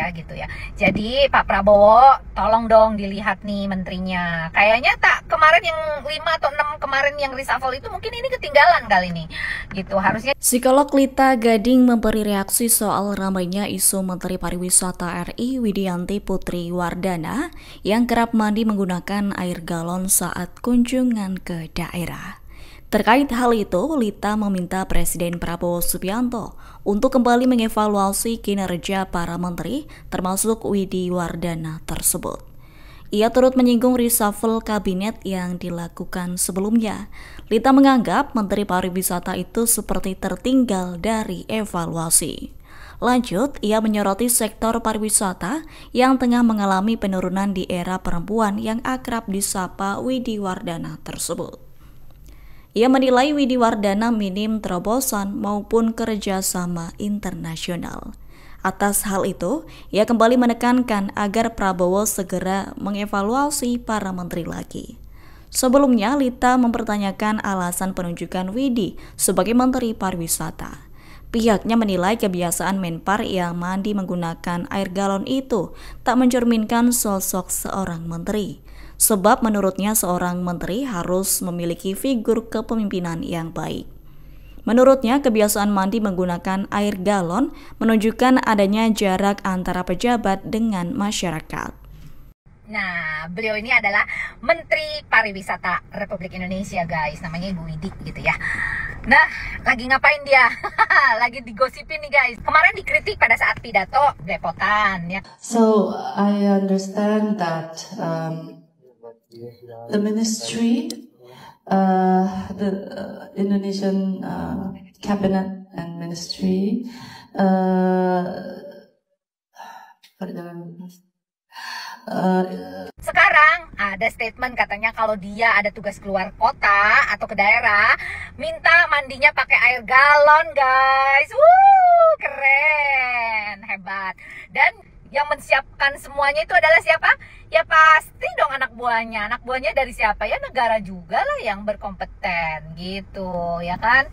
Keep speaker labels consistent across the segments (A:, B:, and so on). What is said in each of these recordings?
A: ya gitu ya. Jadi Pak Prabowo tolong dong dilihat nih menterinya. Kayaknya tak kemarin yang 5 atau 6 kemarin yang reshuffle itu mungkin ini ketinggalan kali ini. Gitu harusnya.
B: Psikolog Lita Gading memberi reaksi soal ramainya isu Menteri Pariwisata RI Widianti Putri Wardana yang kerap mandi menggunakan air galon saat kunjungan ke daerah. Terkait hal itu, Lita meminta Presiden Prabowo Subianto untuk kembali mengevaluasi kinerja para menteri, termasuk Widi Wardana tersebut. Ia turut menyinggung reshuffle kabinet yang dilakukan sebelumnya. Lita menganggap Menteri Pariwisata itu seperti tertinggal dari evaluasi. Lanjut, ia menyoroti sektor pariwisata yang tengah mengalami penurunan di era perempuan yang akrab disapa Widi Wardana tersebut. Ia menilai Widi Wardana minim terobosan maupun kerjasama internasional. Atas hal itu, ia kembali menekankan agar Prabowo segera mengevaluasi para menteri lagi. Sebelumnya, Lita mempertanyakan alasan penunjukan Widi sebagai Menteri Pariwisata. Pihaknya menilai kebiasaan Menpar yang mandi menggunakan air galon itu tak mencerminkan sosok seorang menteri. Sebab menurutnya seorang menteri harus memiliki figur kepemimpinan yang baik. Menurutnya kebiasaan mandi menggunakan air galon menunjukkan adanya jarak antara pejabat dengan masyarakat.
A: Nah, beliau ini adalah Menteri Pariwisata Republik Indonesia, guys. Namanya Ibu Widi gitu ya. Nah, lagi ngapain dia? Lagi digosipin nih, guys. Kemarin dikritik pada saat pidato belepotan ya.
C: So, I understand that the ministry, the Indonesian cabinet and ministry,
A: sekarang ada statement katanya kalau dia ada tugas keluar kota atau ke daerah, minta mandinya pakai air galon, guys. Keren, hebat. Dan yang menyiapkan semuanya itu adalah siapa? Ya pasti dong anak buahnya. Anak buahnya dari siapa? Ya negara juga lah yang berkompeten gitu, ya kan?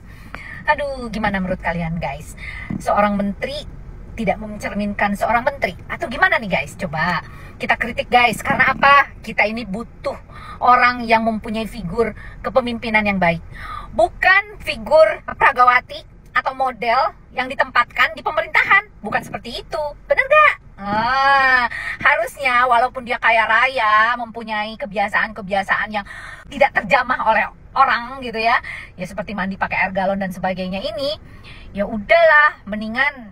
A: Aduh, gimana menurut kalian, guys? Seorang menteri tidak mencerminkan seorang menteri atau gimana nih, guys? Coba kita kritik, guys. Karena apa? Kita ini butuh orang yang mempunyai figur kepemimpinan yang baik. Bukan figur pragawati atau model yang ditempatkan di pemerintahan. Bukan seperti itu. Bener gak? Harusnya walaupun dia kaya raya, mempunyai kebiasaan-kebiasaan yang tidak terjamah oleh orang gitu ya. Ya seperti mandi pakai air galon dan sebagainya ini. Ya udahlah, mendingan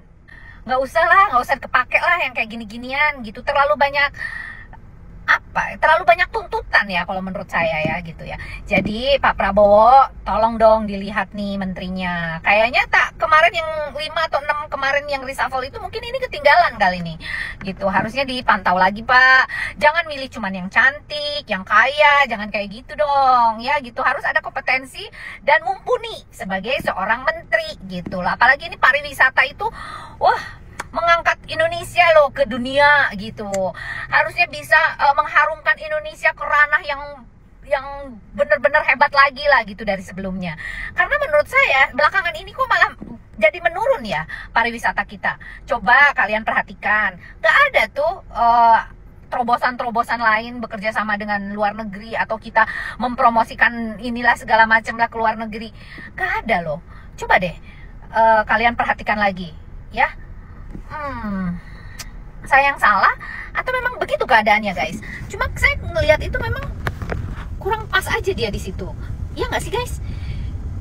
A: nggak usah kepake lah yang kayak gini-ginian gitu. Terlalu banyak tuntutan ya kalau menurut saya ya gitu ya. Jadi Pak Prabowo tolong dong dilihat nih menterinya. Kayaknya tak kemarin yang 5 atau 6 kemarin yang reshuffle itu mungkin ini ketinggalan kali ini. Gitu harusnya dipantau lagi, Pak. Jangan milih cuman yang cantik, yang kaya, jangan kayak gitu dong. Ya gitu, harus ada kompetensi dan mumpuni sebagai seorang menteri gitu lah. Apalagi ini pariwisata itu mengangkat Indonesia loh ke dunia gitu. Harusnya bisa mengharumkan Indonesia ke ranah yang benar-benar hebat lagi lah gitu dari sebelumnya. Karena menurut saya belakangan ini kok malah jadi menurun ya pariwisata kita. Coba kalian perhatikan, gak ada tuh terobosan-terobosan lain bekerja sama dengan luar negeri atau kita mempromosikan inilah segala macam lah ke luar negeri. Gak ada loh. Coba deh kalian perhatikan lagi ya. Saya yang salah atau memang begitu keadaannya, guys? Cuma saya ngelihat itu memang kurang pas aja dia di situ. Iya nggak sih, guys?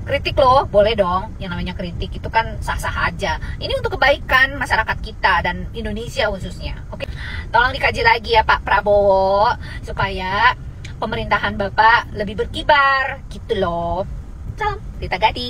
A: Kritik loh, boleh dong. Yang namanya kritik itu kan sah-sah aja. Ini untuk kebaikan masyarakat kita dan Indonesia khususnya. Oke, tolong dikaji lagi ya Pak Prabowo supaya pemerintahan Bapak lebih berkibar gitu loh. Salam, Lita Gading.